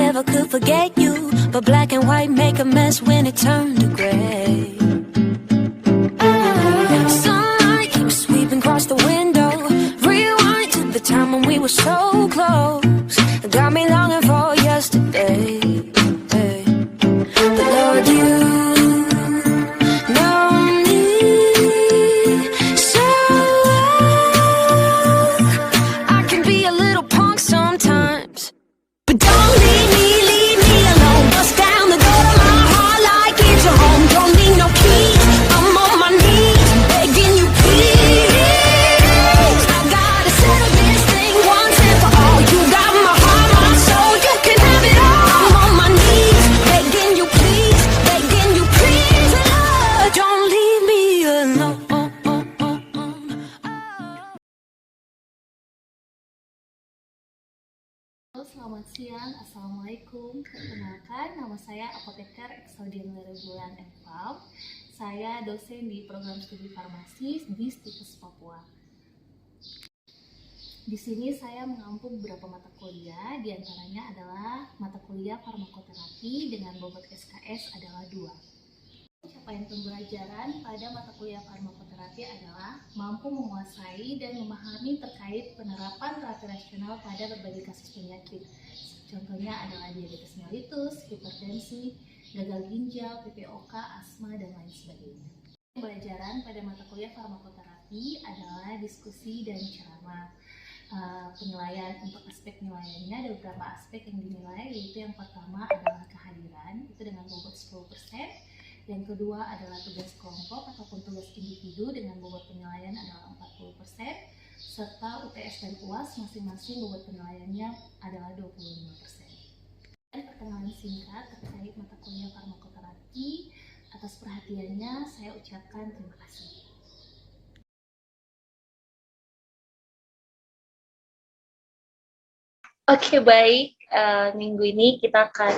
never could forget you, but black and white make a mess when it turned to gray. Sunlight keeps sweeping across the window. Rewind to the time when we were so close. Got me longing for yesterday. But Lord, you know me so well. I can be a little punk sometimes, but don't leave me alone. Bust down the door to my heart like it's your home. Don't need no keys, I'm on my knees, begging you please. I gotta settle this thing once and for all. You got my heart, my soul, you can have it all. I'm on my knees, begging you please, Lord, don't leave me alone. Halo, selamat siang. Assalamualaikum. Perkenalkan, nama saya Apoteker Extraordinary Bulan FPAM. Saya dosen di program studi farmasi di STIPES Papua. Di sini saya mengampu beberapa mata kuliah, diantaranya adalah mata kuliah farmakoterapi dengan bobot SKS adalah 2. Capaian pembelajaran pada mata kuliah farmakoterapi adalah mampu menguasai dan memahami terkait penerapan terapi rasional pada berbagai kasus penyakit. Contohnya adalah diabetes mellitus, hipertensi, gagal ginjal, PPOK, asma, dan lain sebagainya. Pembelajaran pada mata kuliah farmakoterapi adalah diskusi dan ceramah. Penilaian untuk aspek nilainya ada beberapa aspek yang dinilai, yaitu yang pertama adalah kehadiran, itu dengan bobot 10%. Yang kedua adalah tugas kelompok ataupun tugas individu dengan bobot penilaian adalah 40%, serta UTS dan UAS masing-masing bobot penilaiannya adalah 25%. Dan perkenalan singkat terkait mata kuliah farmakoterapi. Atas perhatiannya saya ucapkan terima kasih. Oke, baik. Minggu ini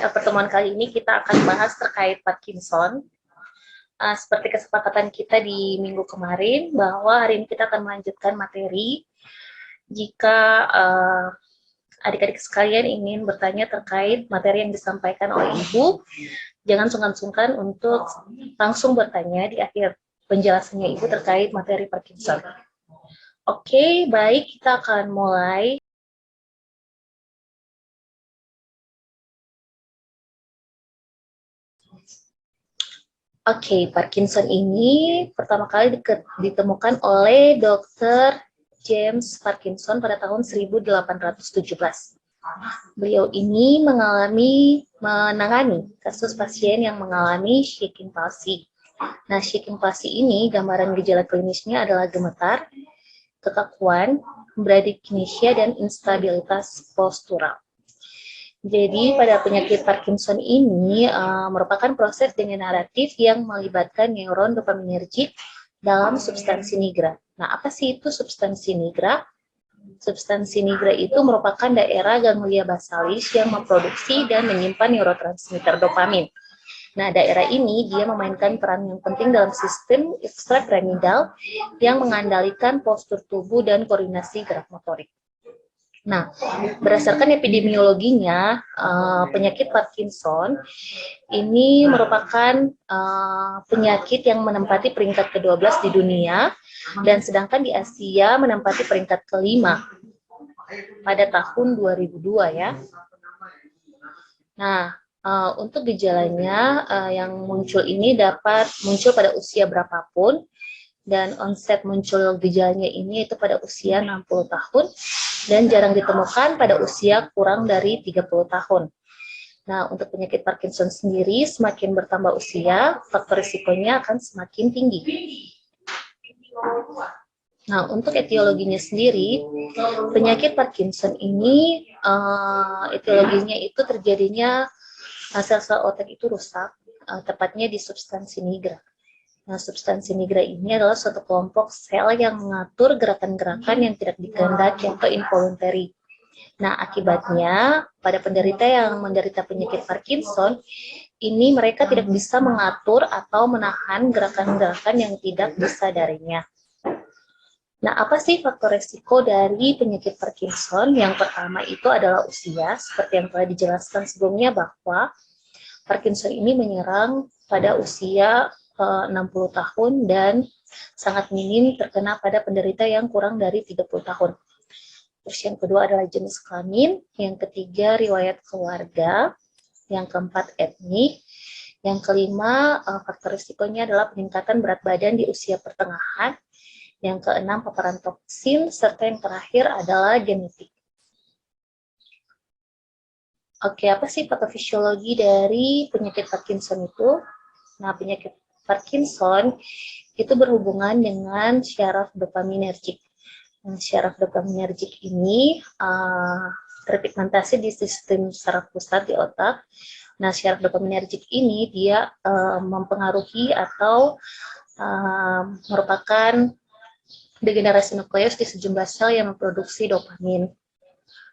pertemuan kali ini kita akan bahas terkait Parkinson. Seperti kesepakatan kita di minggu kemarin, bahwa hari ini kita akan melanjutkan materi. Jika adik-adik sekalian ingin bertanya terkait materi yang disampaikan oleh Ibu, jangan sungkan-sungkan untuk langsung bertanya di akhir penjelasannya Ibu terkait materi Parkinson. Oke, baik, kita akan mulai. Oke, Parkinson ini pertama kali ditemukan oleh Dr. James Parkinson pada tahun 1817. Beliau ini menangani kasus pasien yang mengalami shaking palsy. Nah, shaking palsy ini gambaran gejala klinisnya adalah gemetar, kekakuan, bradykinesia, dan instabilitas postural. Jadi pada penyakit Parkinson ini merupakan proses degeneratif yang melibatkan neuron dopaminergic dalam substansi nigra. Nah, apa sih itu substansi nigra? Substansi nigra itu merupakan daerah ganglia basalis yang memproduksi dan menyimpan neurotransmitter dopamin. Nah, daerah ini dia memainkan peran yang penting dalam sistem ekstrakramidal yang mengandalkan postur tubuh dan koordinasi gerak motorik. Nah, berdasarkan epidemiologinya, penyakit Parkinson ini merupakan penyakit yang menempati peringkat ke-12 di dunia, dan sedangkan di Asia menempati peringkat ke-5 pada tahun 2002 ya. Nah, untuk gejalanya yang muncul ini dapat muncul pada usia berapapun, dan onset muncul gejalanya ini itu pada usia 60 tahun, dan jarang ditemukan pada usia kurang dari 30 tahun. Nah, untuk penyakit Parkinson sendiri, semakin bertambah usia, faktor risikonya akan semakin tinggi. Nah, untuk etiologinya sendiri, penyakit Parkinson ini, etiologinya itu terjadinya sel-sel otak itu rusak, tepatnya di substansi nigra. Nah, substansi nigra ini adalah suatu kelompok sel yang mengatur gerakan-gerakan yang tidak dikehendaki atau involuntary. Nah, akibatnya pada penderita yang menderita penyakit Parkinson, ini mereka tidak bisa mengatur atau menahan gerakan-gerakan yang tidak disadarinya. Nah, apa sih faktor resiko dari penyakit Parkinson? Yang pertama itu adalah usia, seperti yang telah dijelaskan sebelumnya bahwa Parkinson ini menyerang pada usia 60 tahun dan sangat minim terkena pada penderita yang kurang dari 30 tahun. Terus yang kedua adalah jenis kelamin, yang ketiga riwayat keluarga, yang keempat etnik, yang kelima faktor risikonya adalah peningkatan berat badan di usia pertengahan, yang keenam paparan toksin, serta yang terakhir adalah genetik. Oke, apa sih patofisiologi dari penyakit Parkinson itu? Nah, penyakit Parkinson itu berhubungan dengan syaraf dopaminergik. Nah, syaraf dopaminergik ini terpigmentasi di sistem saraf pusat di otak. Nah, syaraf dopaminergik ini dia mempengaruhi atau merupakan degenerasi nukleus di sejumlah sel yang memproduksi dopamin.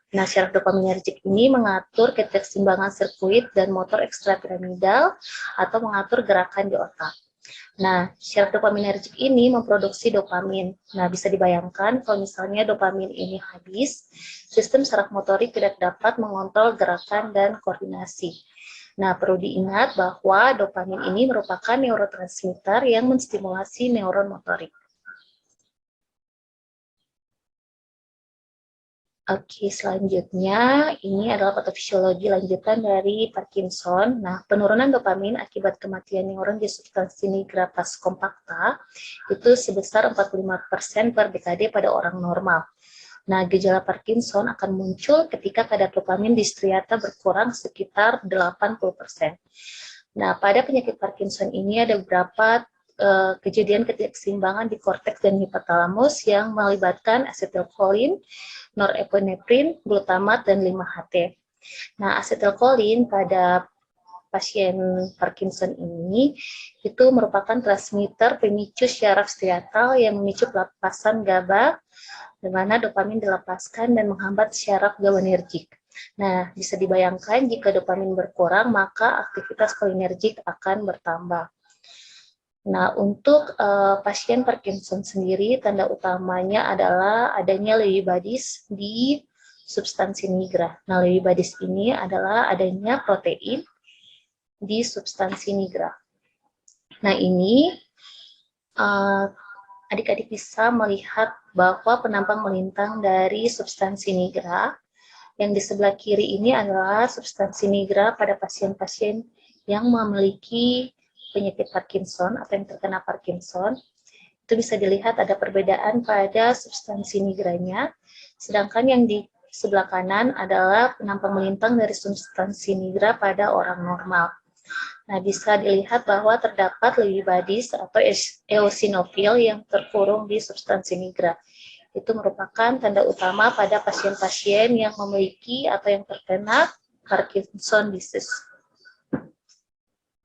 Nah, syaraf dopaminergik ini mengatur keseimbangan sirkuit dan motor ekstrapiramidal atau mengatur gerakan di otak. Nah, syaraf dopaminergik ini memproduksi dopamin. Nah, bisa dibayangkan kalau misalnya dopamin ini habis, sistem saraf motorik tidak dapat mengontrol gerakan dan koordinasi. Nah, perlu diingat bahwa dopamin ini merupakan neurotransmitter yang menstimulasi neuron motorik. Oke, selanjutnya ini adalah patofisiologi lanjutan dari Parkinson. Nah, penurunan dopamin akibat kematian neuron di substansi nigra pas kompakta itu sebesar 45% per dekade pada orang normal. Nah, gejala Parkinson akan muncul ketika kadar dopamin di striata berkurang sekitar 80%. Nah, pada penyakit Parkinson ini ada beberapa kejadian ketidakseimbangan di korteks dan hipotalamus yang melibatkan asetilkolin, norepinefrin, glutamat, dan 5-HT. Nah, asetilkolin pada pasien Parkinson ini itu merupakan transmitter pemicu syaraf striatal yang memicu pelepasan GABA, di mana dopamin dilepaskan dan menghambat syaraf GABAergic. Nah, bisa dibayangkan jika dopamin berkurang, maka aktivitas kolinergik akan bertambah. Nah, untuk pasien Parkinson sendiri, tanda utamanya adalah adanya Lewy bodies di substansi nigra. Nah, Lewy bodies ini adalah adanya protein di substansi nigra. Nah, ini adik-adik bisa melihat bahwa penampang melintang dari substansi nigra. Yang di sebelah kiri ini adalah substansi nigra pada pasien-pasien yang memiliki penyakit Parkinson atau yang terkena Parkinson. Itu bisa dilihat ada perbedaan pada substansi nigranya, sedangkan yang di sebelah kanan adalah penampang melintang dari substansi nigra pada orang normal. Nah, bisa dilihat bahwa terdapat Lewy bodies atau eosinofil yang terkurung di substansi nigra. Itu merupakan tanda utama pada pasien-pasien yang memiliki atau yang terkena Parkinson disease.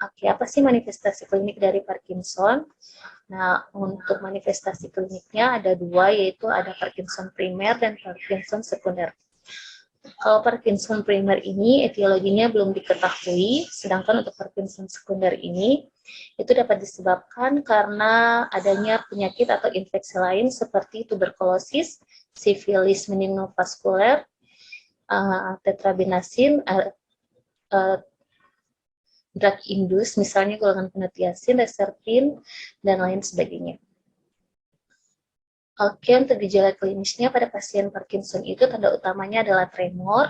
Oke, apa sih manifestasi klinik dari Parkinson? Nah, untuk manifestasi kliniknya ada dua, yaitu ada Parkinson primer dan Parkinson sekunder. Kalau Parkinson primer ini etiologinya belum diketahui, sedangkan untuk Parkinson sekunder ini itu dapat disebabkan karena adanya penyakit atau infeksi lain seperti tuberkulosis, sifilis meningovaskuler, tetrabinasin, drug induced, misalnya golongan penetiasin, reserpin, dan lain sebagainya. Oke, untuk gejala klinisnya pada pasien Parkinson itu tanda utamanya adalah tremor.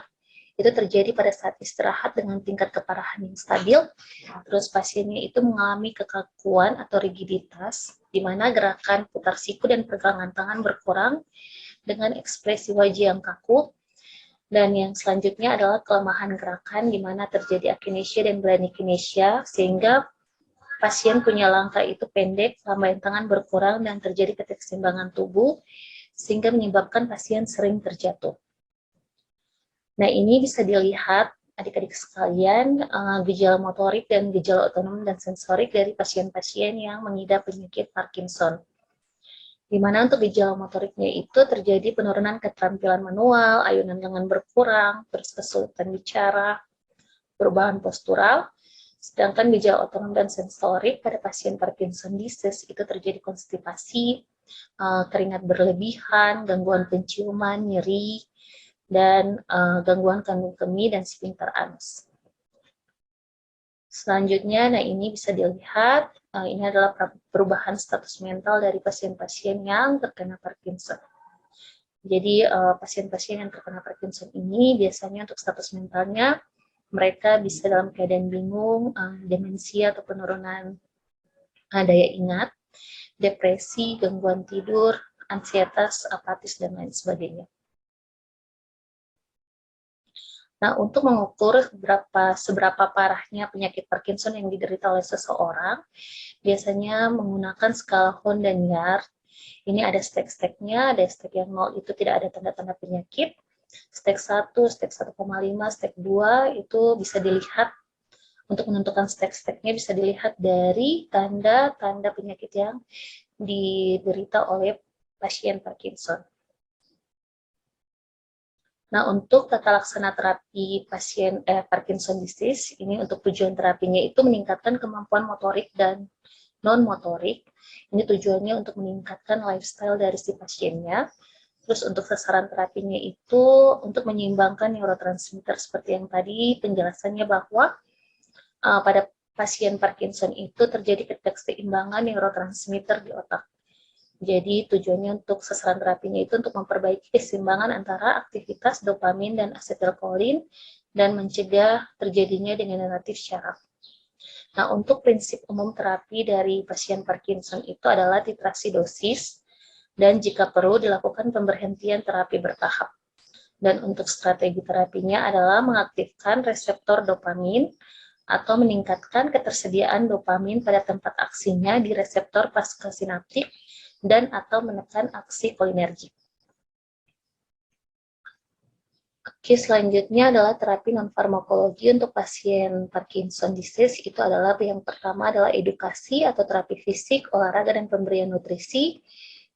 Itu terjadi pada saat istirahat dengan tingkat keparahan yang stabil. Terus pasiennya itu mengalami kekakuan atau rigiditas, di mana gerakan putar siku dan pergelangan tangan berkurang dengan ekspresi wajah yang kaku. Dan yang selanjutnya adalah kelemahan gerakan, di mana terjadi akinesia dan bradykinesia, sehingga pasien punya langkah itu pendek, lambaian tangan berkurang, dan terjadi ketidakseimbangan tubuh, sehingga menyebabkan pasien sering terjatuh. Nah, ini bisa dilihat adik-adik sekalian, gejala motorik dan gejala otonom dan sensorik dari pasien-pasien yang mengidap penyakit Parkinson. Di mana untuk gejala motoriknya itu terjadi penurunan keterampilan manual, ayunan lengan berkurang, terus kesulitan bicara, perubahan postural. Sedangkan gejala otonom dan sensorik pada pasien Parkinson disease itu terjadi konstipasi, keringat berlebihan, gangguan penciuman, nyeri, dan gangguan kandung kemih dan sphincter anus. Selanjutnya, nah ini bisa dilihat, ini adalah perubahan status mental dari pasien-pasien yang terkena Parkinson. Jadi pasien-pasien yang terkena Parkinson ini biasanya untuk status mentalnya mereka bisa dalam keadaan bingung, demensia atau penurunan daya ingat, depresi, gangguan tidur, ansietas, apatis, dan lain sebagainya. Nah, untuk mengukur seberapa parahnya penyakit Parkinson yang diderita oleh seseorang, biasanya menggunakan skala Hon dan Yard. Ini ada stek-steknya, ada stek yang 0 itu tidak ada tanda-tanda penyakit, stek 1, stek 1,5, stek 2 itu bisa dilihat, untuk menentukan stek-steknya bisa dilihat dari tanda-tanda penyakit yang diderita oleh pasien Parkinson. Nah, untuk tata laksana terapi pasien Parkinson disease, ini untuk tujuan terapinya itu meningkatkan kemampuan motorik dan non-motorik. Ini tujuannya untuk meningkatkan lifestyle dari si pasiennya. Terus untuk sasaran terapinya itu untuk menyeimbangkan neurotransmitter seperti yang tadi penjelasannya bahwa pada pasien Parkinson itu terjadi ketidakseimbangan neurotransmitter di otak. Jadi tujuannya untuk sasaran terapinya itu untuk memperbaiki keseimbangan antara aktivitas dopamin dan asetilkolin dan mencegah terjadinya degeneratif syaraf. Nah, untuk prinsip umum terapi dari pasien Parkinson itu adalah titrasi dosis dan jika perlu dilakukan pemberhentian terapi bertahap. Dan untuk strategi terapinya adalah mengaktifkan reseptor dopamin atau meningkatkan ketersediaan dopamin pada tempat aksinya di reseptor pascasinaptik dan atau menekan aksi kolinergik. Oke, selanjutnya adalah terapi non-farmakologi untuk pasien Parkinson disease. Itu adalah yang pertama adalah edukasi atau terapi fisik, olahraga, dan pemberian nutrisi.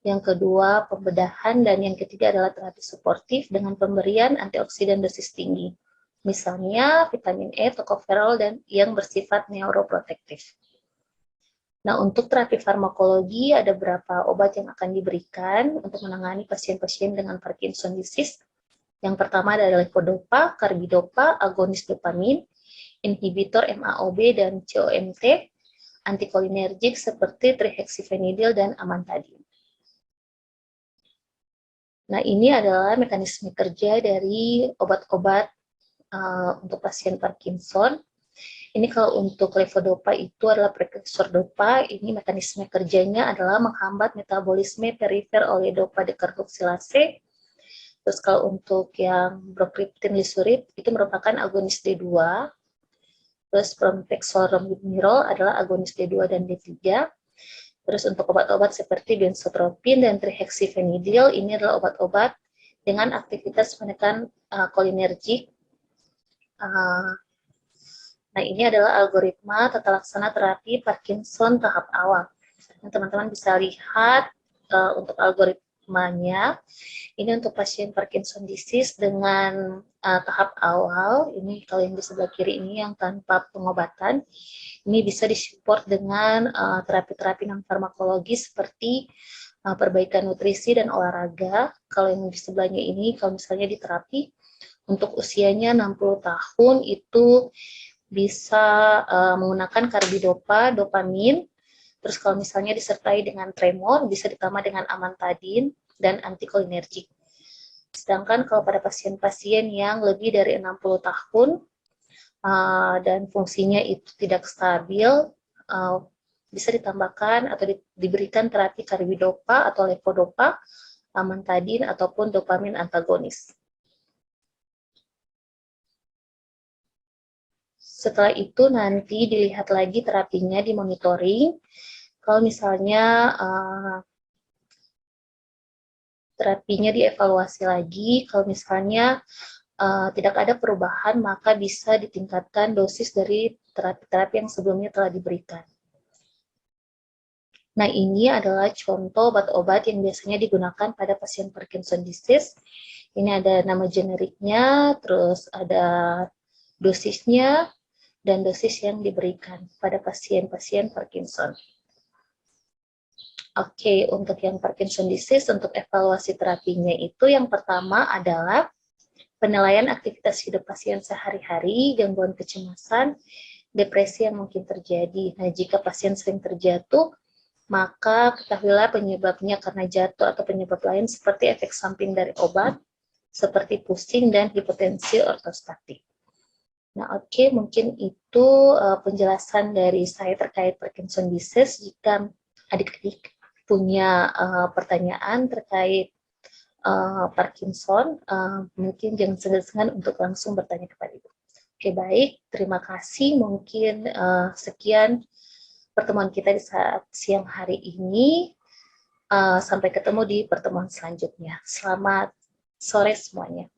Yang kedua, pembedahan, dan yang ketiga adalah terapi suportif dengan pemberian antioksidan dosis tinggi. Misalnya vitamin E, tocopherol, dan yang bersifat neuroprotektif. Nah, untuk terapi farmakologi ada beberapa obat yang akan diberikan untuk menangani pasien-pasien dengan Parkinson disease. Yang pertama adalah levodopa, carbidopa, agonis dopamin, inhibitor MAOB dan COMT, antikolinergik seperti trihexyphenidyl dan amantadin. Nah, ini adalah mekanisme kerja dari obat-obat untuk pasien Parkinson. Ini kalau untuk levodopa itu adalah prekursor dopa, ini mekanisme kerjanya adalah menghambat metabolisme perifer oleodopa dekarboksilase. Terus kalau untuk yang brokriptin lisurib itu merupakan agonis D2. Terus bromhexolromidinol adalah agonis D2 dan D3. Terus untuk obat-obat seperti benzotropin dan trihexyphenidyl ini adalah obat-obat dengan aktivitas menekan kolinergik. Nah, ini adalah algoritma tata laksana terapi Parkinson tahap awal. Teman-teman bisa lihat untuk algoritmanya. Ini untuk pasien Parkinson disease dengan tahap awal. Ini kalau yang di sebelah kiri ini yang tanpa pengobatan. Ini bisa disupport dengan terapi-terapi non-farmakologi seperti perbaikan nutrisi dan olahraga. Kalau yang di sebelahnya ini, kalau misalnya diterapi untuk usianya 60 tahun itu bisa menggunakan carbidopa, dopamin. Terus kalau misalnya disertai dengan tremor, bisa ditambah dengan amantadin dan antikolinergik. Sedangkan kalau pada pasien-pasien yang lebih dari 60 tahun, dan fungsinya itu tidak stabil, bisa ditambahkan atau diberikan terapi carbidopa atau levodopa, amantadin ataupun dopamin antagonis. Setelah itu nanti dilihat lagi terapinya, dimonitoring. Kalau misalnya terapinya dievaluasi lagi, kalau misalnya tidak ada perubahan, maka bisa ditingkatkan dosis dari terapi-terapi yang sebelumnya telah diberikan. Nah, ini adalah contoh obat-obat yang biasanya digunakan pada pasien Parkinson disease. Ini ada nama generiknya, terus ada dosisnya, dan dosis yang diberikan pada pasien-pasien Parkinson. Oke, untuk yang Parkinson disease, untuk evaluasi terapinya itu yang pertama adalah penilaian aktivitas hidup pasien sehari-hari, gangguan kecemasan, depresi yang mungkin terjadi. Nah, jika pasien sering terjatuh, maka ketahuilah penyebabnya karena jatuh atau penyebab lain seperti efek samping dari obat, seperti pusing dan hipotensi ortostatik. Nah, oke, mungkin itu penjelasan dari saya terkait Parkinson disease. Jika adik-adik punya pertanyaan terkait Parkinson, mungkin jangan segan-segan untuk langsung bertanya kepada Ibu. Oke, baik. Terima kasih. Mungkin sekian pertemuan kita di saat siang hari ini. Sampai ketemu di pertemuan selanjutnya. Selamat sore semuanya.